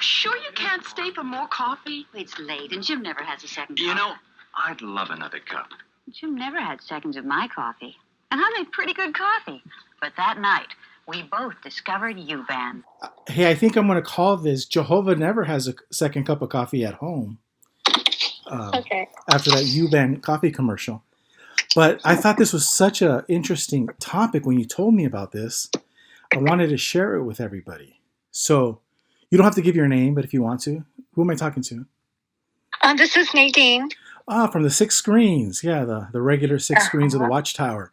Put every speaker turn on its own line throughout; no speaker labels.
sure you can't stay for more coffee?
It's late, and Jim never has a second coffee.
You know, I'd love another cup.
Jim never had seconds of my coffee. And I made pretty good coffee. But that night, we both discovered U-Ban.
Hey, I think I'm going to call this Jehovah never has a second cup of coffee at home.
Okay.
After that U-Ban coffee commercial. But I thought this was such an interesting topic when you told me about this. I wanted to share it with everybody. So you don't have to give your name, but if you want to. Who am I talking to?
This is Nadine.
From the 6 screens. Yeah, the regular 6 screens of the Watchtower.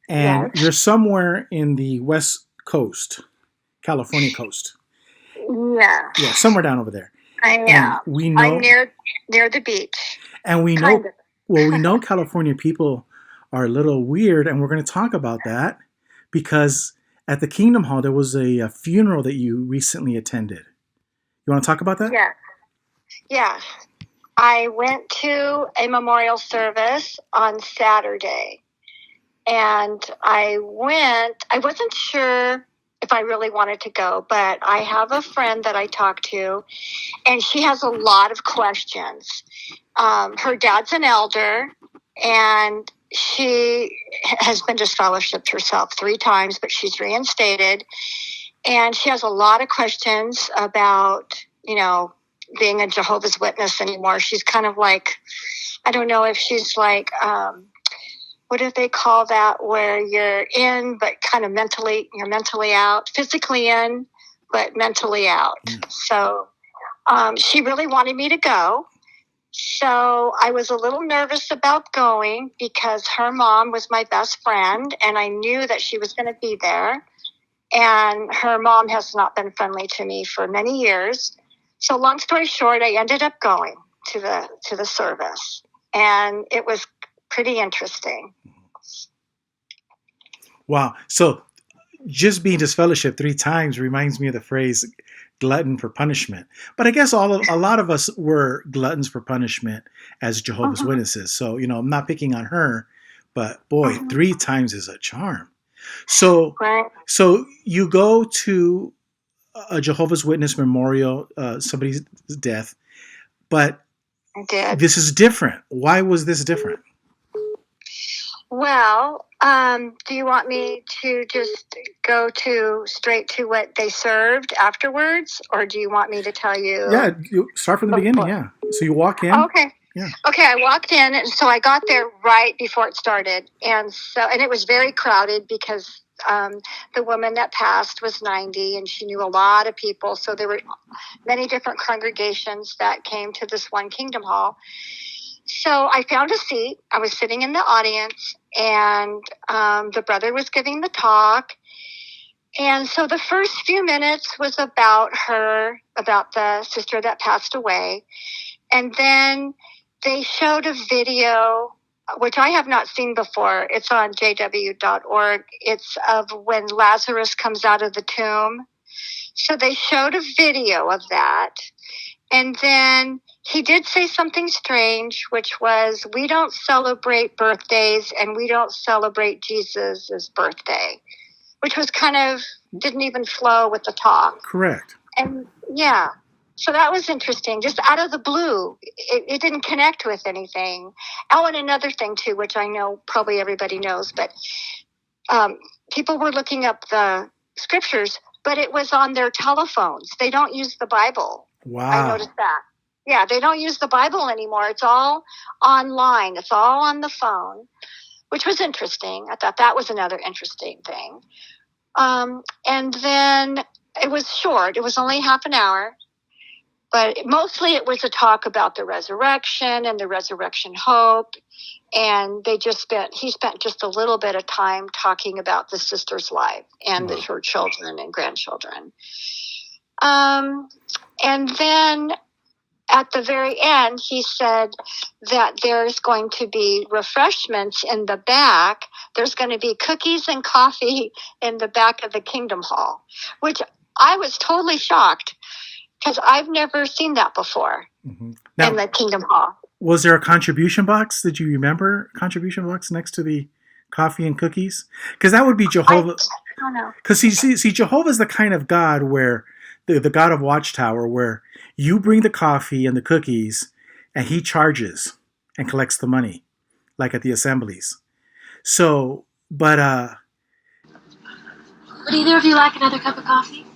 And you're somewhere in the West Coast, California coast.
Yeah.
Yeah, somewhere down over there.
I am.
And we know,
I'm near the beach.
And we know, well, we know California people are a little weird, and we're going to talk about that because at the Kingdom Hall, there was a funeral that you recently attended. You want to talk about that?
Yeah. Yeah. I went to a memorial service on Saturday, and I wasn't sure if I really wanted to go, but I have a friend that I talked to, and she has a lot of questions. Her dad's an elder, and she has been disfellowshipped herself 3 times, but she's reinstated, and she has a lot of questions about, being a Jehovah's Witness anymore. She's kind of like, I don't know if she's like, what do they call that, where you're in but kind of you're mentally out, physically in but mentally out. So she really wanted me to go. So I was a little nervous about going because her mom was my best friend, and I knew that she was going to be there. And her mom has not been friendly to me for many years. So long story short, I ended up going to the service, and it was pretty interesting.
Wow. So just being disfellowshipped 3 times reminds me of the phrase glutton for punishment. But I guess a lot of us were gluttons for punishment as Jehovah's Witnesses. So, I'm not picking on her, but boy, 3 times is a charm. So, so you go to a Jehovah's Witness memorial, somebody's death, but
I did.
This is different. Why was this different?
Well, do you want me to just go straight to what they served afterwards, or do you want me to tell you?
Yeah, you start from the beginning, yeah. So you walk in.
Okay.
Yeah.
Okay, I walked in, and so I got there right before it started, and it was very crowded because the woman that passed was 90, and she knew a lot of people, so there were many different congregations that came to this one Kingdom Hall. So I found a seat. I was sitting in the audience, and the brother was giving the talk. And so the first few minutes was about the sister that passed away. And then they showed a video, which I have not seen before. It's on jw.org. It's of when Lazarus comes out of the tomb. So they showed a video of that. And then he did say something strange, which was, we don't celebrate birthdays and we don't celebrate Jesus' birthday, which was kind of, didn't even flow with the talk.
Correct.
And yeah, so that was interesting. Just out of the blue, it didn't connect with anything. Oh, and another thing too, which I know probably everybody knows, but people were looking up the scriptures, but it was on their telephones. They don't use the Bible.
Wow.
I noticed that. Yeah, they don't use the Bible anymore. It's all online. It's all on the phone, which was interesting. I thought that was another interesting thing. And then it was short. It was only half an hour. But mostly it was a talk about the resurrection and the resurrection hope. And he spent just a little bit of time talking about the sister's life and her children and grandchildren. And then at the very end, he said that there's going to be refreshments in the back. There's going to be cookies and coffee in the back of the Kingdom Hall, which I was totally shocked because I've never seen that before in the Kingdom Hall.
Was there a contribution box? Did you remember a contribution box next to the coffee and cookies? Because that would be Jehovah.
I don't know.
Because see, Jehovah's the kind of God where the God of Watchtower, where you bring the coffee and the cookies, and he charges and collects the money, like at the assemblies. So, but
Would either of you like another cup of coffee?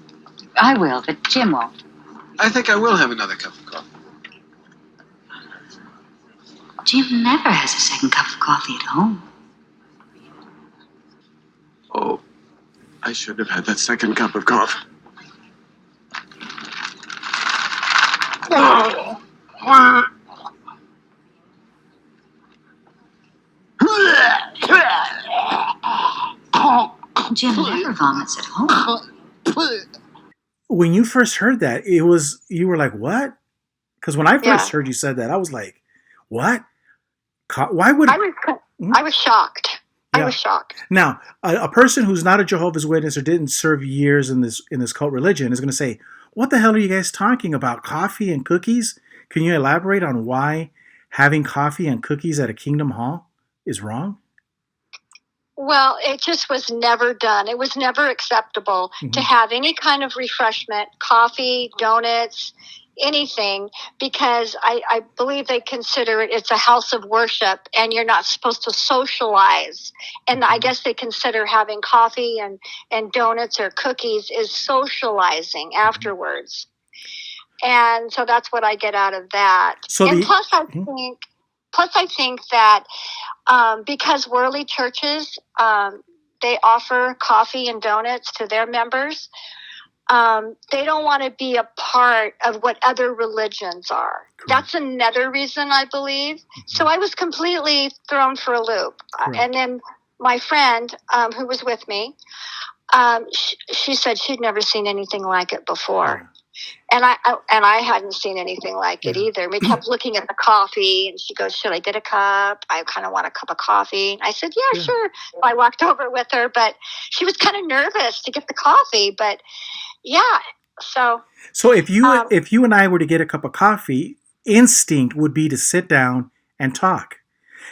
I will, but Jim won't.
I think I will have another cup of coffee.
Jim never has a second cup of coffee at home.
Oh, I should have had that second cup of coffee.
Jim never vomits at home.
when you first heard that, you were like, what? Because when I first heard you said that, I was like, what? Why would
I was shocked.
Yeah.
I was shocked.
Now, a person who's not a Jehovah's Witness or didn't serve years in this cult religion is going to say, what the hell are you guys talking about? Coffee and cookies? Can you elaborate on why having coffee and cookies at a Kingdom Hall is wrong?
Well, it just was never done. It was never acceptable to have any kind of refreshment, coffee, donuts, anything, because I believe they consider it's a house of worship and you're not supposed to socialize. And I guess they consider having coffee and donuts or cookies is socializing afterwards. And so that's what I get out of that. Plus I think that because worldly churches, they offer coffee and donuts to their members, they don't want to be a part of what other religions are. Correct. That's another reason, I believe. So I was completely thrown for a loop. And then my friend who was with me, she said she'd never seen anything like it before. And I hadn't seen anything like it either. We kept looking at the coffee, and she goes, should I get a cup? I kind of want a cup of coffee. I said, yeah, sure. So I walked over with her, but she was kind of nervous to get the coffee. But yeah, so
if you and I were to get a cup of coffee, instinct would be to sit down and talk.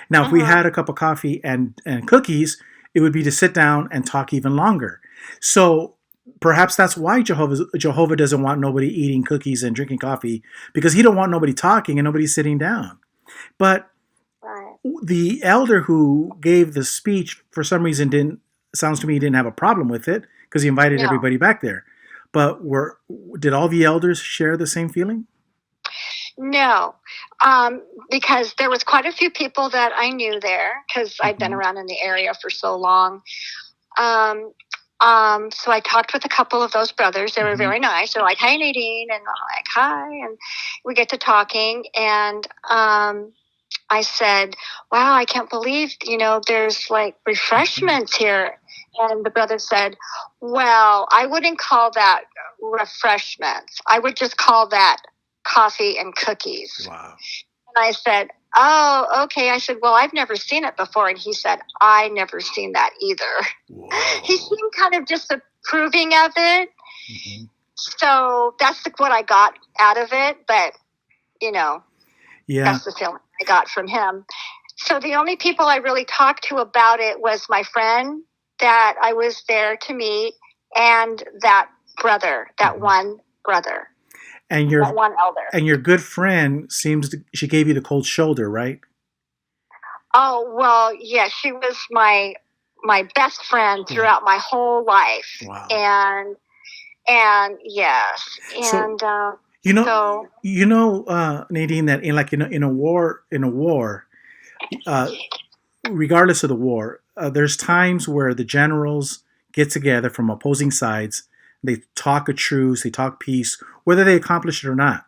Now, if we had a cup of coffee and cookies, it would be to sit down and talk even longer. So perhaps that's why Jehovah doesn't want nobody eating cookies and drinking coffee, because he don't want nobody talking and nobody sitting down. But the elder who gave the speech, for some reason, didn't have a problem with it, because he invited everybody back there. But did all the elders share the same feeling?
No, because there was quite a few people that I knew there, because I'd been around in the area for so long. So I talked with a couple of those brothers. They were very nice. They're like, "Hey, Nadine," and I'm like, "Hi," and we get to talking, and I said, "Wow, I can't believe, there's like refreshments here." And the brother said, "Well, I wouldn't call that refreshments. I would just call that coffee and cookies." Wow. And I said, "Oh, okay." I said, "Well, I've never seen it before." And he said, "I never seen that either." Whoa. He seemed kind of disapproving of it. So that's what I got out of it. But, that's the feeling I got from him. So the only people I really talked to about it was my friend that I was there to meet, and that brother, that one brother.
And
that one elder.
And your good friend she gave you the cold shoulder, right? Oh,
well, yeah, she was my best friend throughout my whole life. Wow. And yes. And
Nadine, that in a war, regardless of the war, there's times where the generals get together from opposing sides. They talk a truce, they talk peace, whether they accomplish it or not.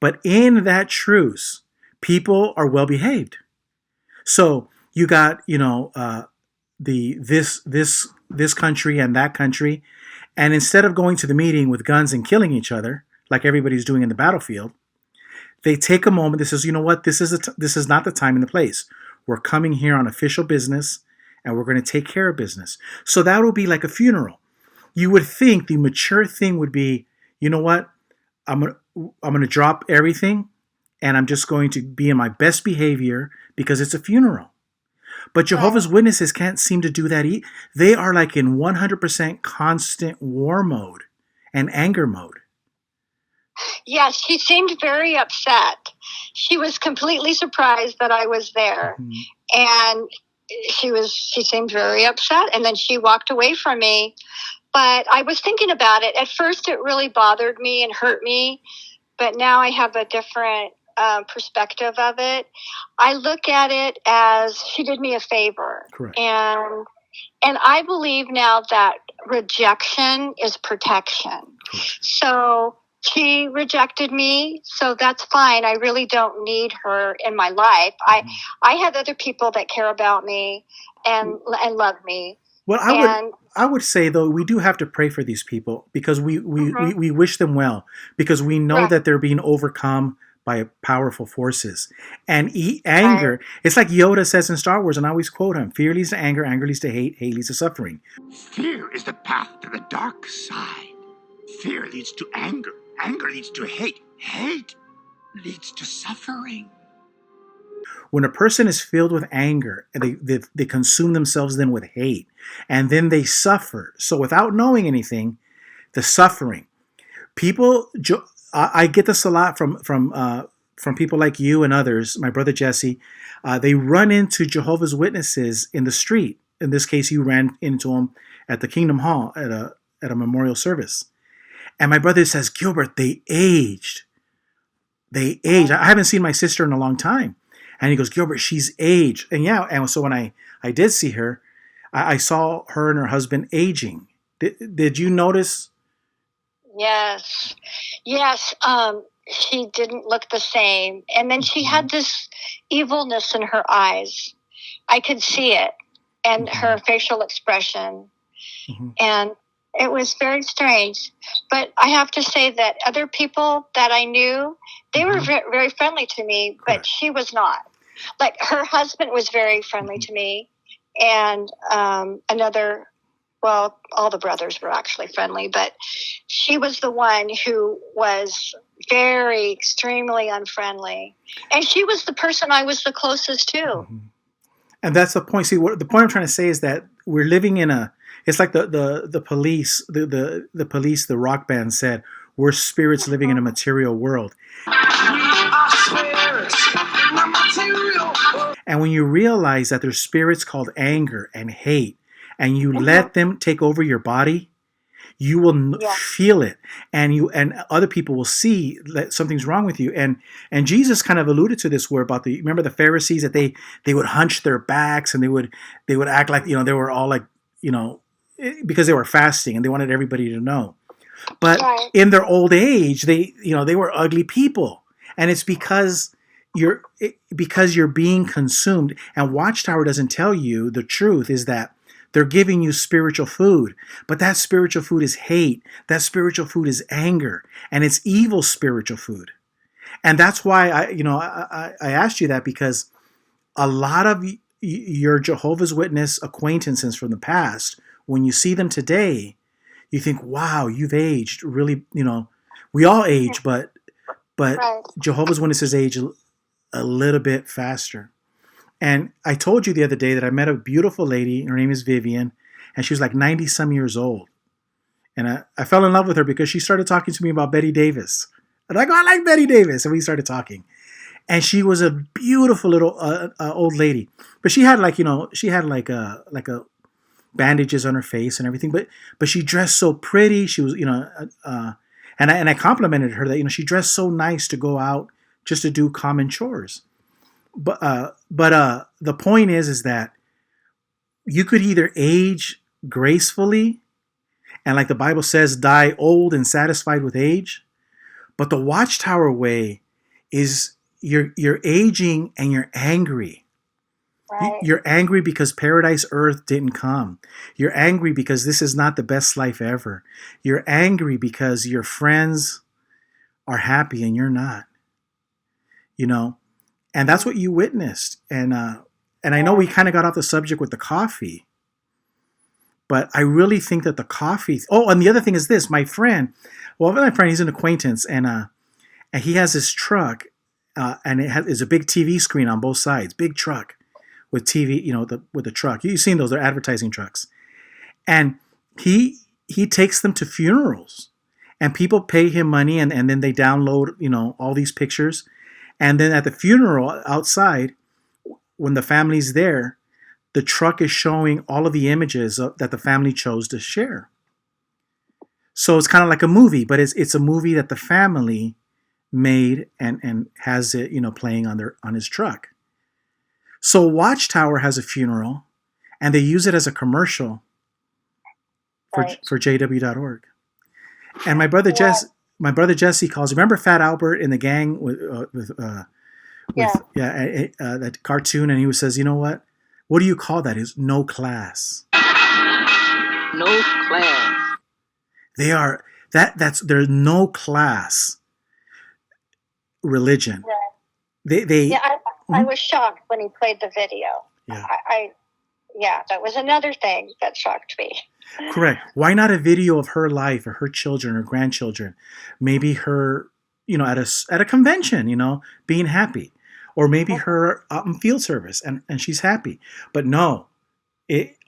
But in that truce, people are well behaved. So you got, this country and that country, and instead of going to the meeting with guns and killing each other like everybody's doing in the battlefield, they take a moment. They says, you know what? This is not the time and the place. We're coming here on official business, and we're going to take care of business. So that will be like a funeral. You would think the mature thing would be, you know what? I'm going to drop everything, and I'm just going to be in my best behavior because it's a funeral. But Jehovah's Witnesses can't seem to do that. They are like in 100% constant war mode and anger mode.
Yes, she seemed very upset. She was completely surprised that I was there. And she seemed very upset, and then she walked away from me. But I was thinking about it. At first, it really bothered me and hurt me, but now I have a different perspective of it. I look at it as she did me a favor.
Correct.
And I believe now that rejection is protection.
Correct.
So she rejected me, so that's fine. I really don't need her in my life. I have other people that care about me and love me.
Well, I would say, though, we do have to pray for these people because we wish them well, because we know that they're being overcome by powerful forces. And anger, it's like Yoda says in Star Wars, and I always quote him, fear leads to anger, anger leads to hate, hate leads to suffering.
Fear is the path to the dark side. Fear leads to anger, anger leads to hate, hate leads to suffering.
When a person is filled with anger, they consume themselves then with hate, and then they suffer. So without knowing anything, the suffering. People, I get this a lot from people like you and others, my brother Jesse. They run into Jehovah's Witnesses in the street. In this case, you ran into them at the Kingdom Hall at a memorial service. And my brother says, Gilbert, they aged. They aged. I haven't seen my sister in a long time. And he goes, Gilbert, she's aged. And yeah, and so when I did see her, I saw her and her husband aging. Did you notice?
Yes. She didn't look the same. And then she had this evilness in her eyes. I could see it. And her facial expression. And it was very strange. But I have to say that other people that I knew, they were very friendly to me, but she was not. Like, her husband was very friendly to me. And all the brothers were actually friendly, but she was the one who was very, extremely unfriendly. And she was the person I was the closest to.
And that's the point. See, the point I'm trying to say is that we're living in it's like the police, the police, the rock band said, we're spirits living in a material world. And when you realize that there's spirits called anger and hate, and you let them take over your body, you will feel it, and other people will see that something's wrong with you. And Jesus kind of alluded to this, where remember the Pharisees, that they would hunch their backs and they would act like, they were all like, because they were fasting and they wanted everybody to know. But in their old age, they were ugly people, and it's because you're being consumed. And Watchtower doesn't tell you the truth is that they're giving you spiritual food, but that spiritual food is hate. That spiritual food is anger, and it's evil spiritual food. And that's why I asked you that, because a lot of your Jehovah's Witness acquaintances from the past, when you see them today, you think, wow, you've aged really, we all age, but Jehovah's Witnesses age a little bit faster. And I told you the other day that I met a beautiful lady. Her name is Vivian, and she was like 90 some years old. And I fell in love with her because she started talking to me about Betty Davis. And I go, I like Betty Davis. And we started talking. And she was a beautiful little old lady. But she had like bandages on her face and everything. But she dressed so pretty. She was, and I complimented her that, she dressed so nice to go out just to do common chores. But the point is that you could either age gracefully and, like the Bible says, die old and satisfied with age. But the Watchtower way is you're aging and you're angry. Right. You're angry because paradise earth didn't come. You're angry because this is not the best life ever. You're angry because your friends are happy and you're not. And that's what you witnessed. And I know we kind of got off the subject with the coffee, but I really think that the coffee. Oh, and the other thing is this: my friend, he's an acquaintance, and he has this truck, and it's a big TV screen on both sides, big truck with TV, with the truck. You've seen those; they're advertising trucks, and he takes them to funerals, and people pay him money, and then they download, all these pictures. And then at the funeral outside, when the family's there, the truck is showing all of the images that the family chose to share. So it's kind of like a movie, but it's a movie that the family made and has it, playing on his truck. So Watchtower has a funeral, and they use it as a commercial for JW.org. And my brother Jesse calls. Remember Fat Albert in the gang with that cartoon, and he says, "You know what? What do you call that? Is no class.
No class.
They are there's no class religion.
Yeah. I was shocked when he played the video.
Yeah.
That was another thing that shocked me.
Correct. Why not a video of her life or her children or grandchildren? Maybe her, at a convention, being happy. Or maybe her out in field service and she's happy. But no,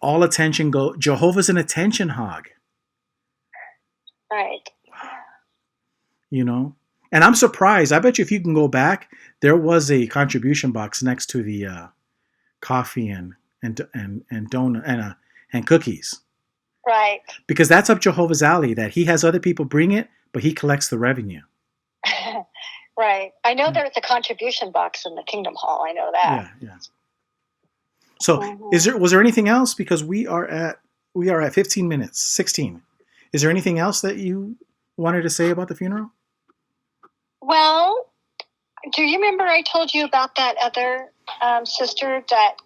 all attention go. Jehovah's an attention hog.
Right.
And I'm surprised. I bet you if you can go back, there was a contribution box next to the coffee and donut and cookies.
Right.
Because that's up Jehovah's alley, that he has other people bring it, but he collects the revenue.
Right. I know there's a contribution box in the Kingdom Hall. I know that.
Yeah. So was there anything else? Because we are at 15 minutes, 16. Is there anything else that you wanted to say about the funeral?
Well, do you remember I told you about that other sister that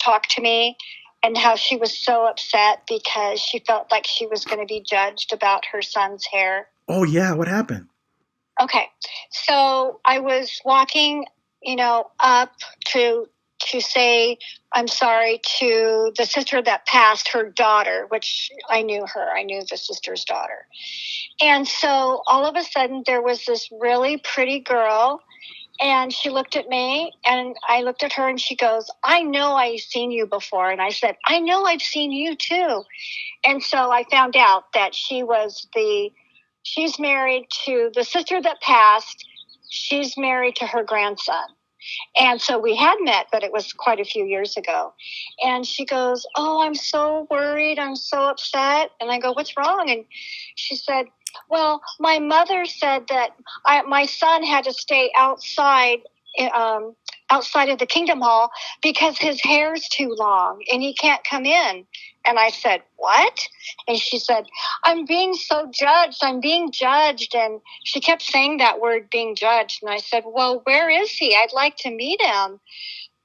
talked to me and how she was so upset because she felt like she was going to be judged about her son's hair?
Oh, yeah. What happened?
Okay. So I was walking, up to say I'm sorry to the sister that passed, her daughter, which I knew her. I knew the sister's daughter. And so all of a sudden there was this really pretty girl, and she looked at me and I looked at her and she goes, "I know I've seen you before." And I said, "I know I've seen you too." And so I found out that she's married to the sister that passed. She's married to her grandson. And so we had met, but it was quite a few years ago. And she goes, "Oh, I'm so worried. I'm so upset." And I go, "What's wrong?" And she said, "Well, my mother said that my son had to stay outside of the Kingdom Hall because his hair's too long and he can't come in." And I said, "What?" And she said, "I'm being so judged. I'm being judged." And she kept saying that word, being judged. And I said, "Well, where is he? I'd like to meet him."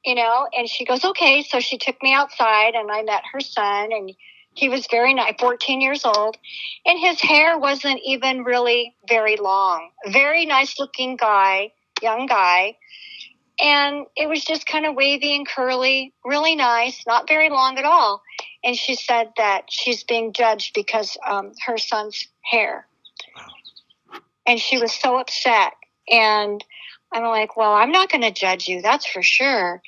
And she goes, "Okay." So she took me outside and I met her son, and he was very nice, 14 years old, and his hair wasn't even really very long. Very nice looking guy, young guy. And it was just kind of wavy and curly, really nice, not very long at all. And she said that she's being judged because her son's hair. And she was so upset. And I'm like, "Well, I'm not going to judge you, that's for sure."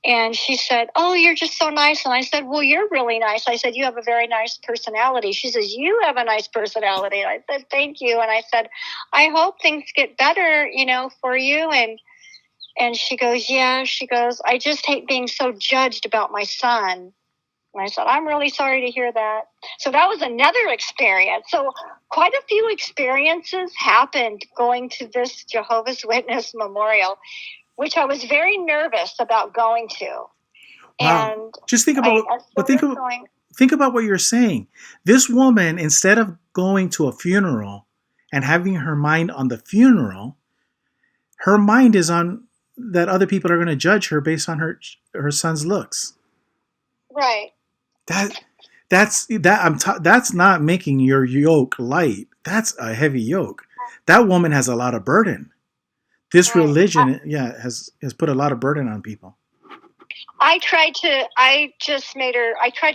And she said, "Oh, you're just so nice." And I said, "Well, you're really nice." I said, "You have a very nice personality." She says, "You have a nice personality." And I said, "Thank you." And I said, "I hope things get better, for you." And she goes, "Yeah." She goes, "I just hate being so judged about my son." And I said, "I'm really sorry to hear that." So that was another experience. So quite a few experiences happened going to this Jehovah's Witness memorial, which I was very nervous about going to.
Wow.
And
just think about what you're saying. This woman, instead of going to a funeral and having her mind on the funeral, her mind is on that other people are going to judge her based on her son's looks.
Right.
That's not making your yoke light. That's a heavy yoke. That woman has a lot of burden. This religion, has put a lot of burden on people.
I tried to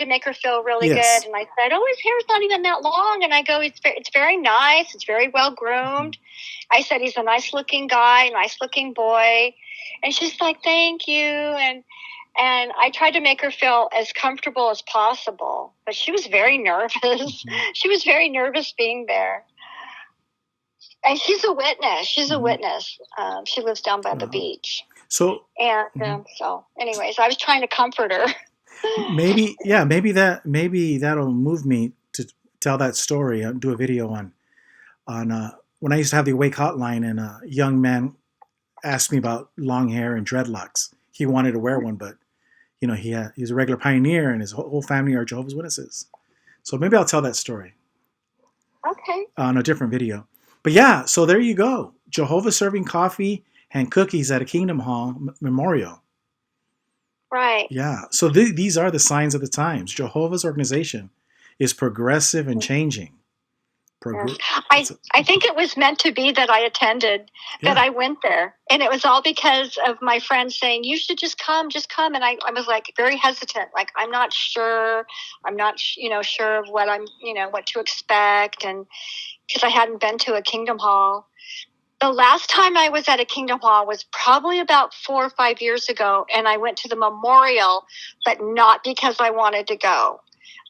make her feel really good. And I said, "Oh, his hair's not even that long." And I go, it's very nice. It's very well groomed. I said, "He's a nice looking guy, nice looking boy." And she's like, "Thank you." And I tried to make her feel as comfortable as possible, but she was very nervous.
Mm-hmm.
She was very nervous being there. And she's a witness. She's a
Mhm.
witness. She lives down by the
Wow.
beach.
So
And so, anyways, I was trying to comfort her.
maybe that'll move me to tell that story and do a video on when I used to have the Awake Hotline, and a young man asked me about long hair and dreadlocks. He wanted to wear one, but he's a regular pioneer, and his whole family are Jehovah's Witnesses. So maybe I'll tell that story
Okay.
on a different video. But yeah, so there you go. Jehovah serving coffee and cookies at a Kingdom Hall memorial.
Right.
Yeah. So these are the signs of the times. Jehovah's organization is progressive and changing.
I think it was meant to be that I attended, that I went there. And it was all because of my friends saying, you should just come. And I was like very hesitant. Like, I'm not sure. I'm not, sure of what what to expect. And because I hadn't been to a Kingdom Hall. The last time I was at a Kingdom Hall was probably about 4 or 5 years ago. And I went to the memorial, but not because I wanted to go.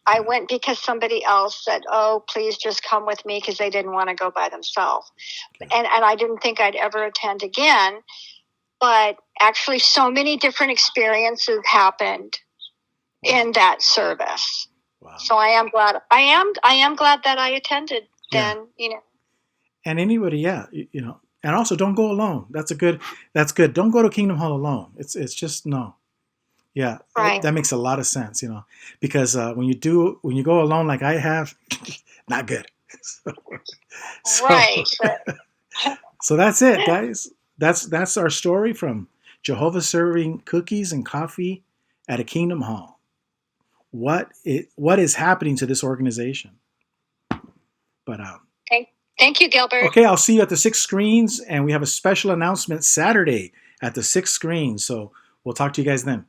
I went because somebody else said, oh, please just come with me, because they didn't want to go by themselves. And I didn't think I'd ever attend again. But actually, so many different experiences happened in that service.
Wow.
So I am glad. I am glad that I attended then.
And anybody, and also don't go alone. That's good. Don't go to Kingdom Hall alone. It's just no. Yeah,
right.
That makes a lot of sense, because when you go alone like I have, not good.
Right.
So that's it, guys. That's our story from Jehovah serving cookies and coffee at a Kingdom Hall. What is happening to this organization? But
thank you, Gilbert.
Okay, I'll see you at the 6 screens, and we have a special announcement Saturday at the 6 screens. So we'll talk to you guys then.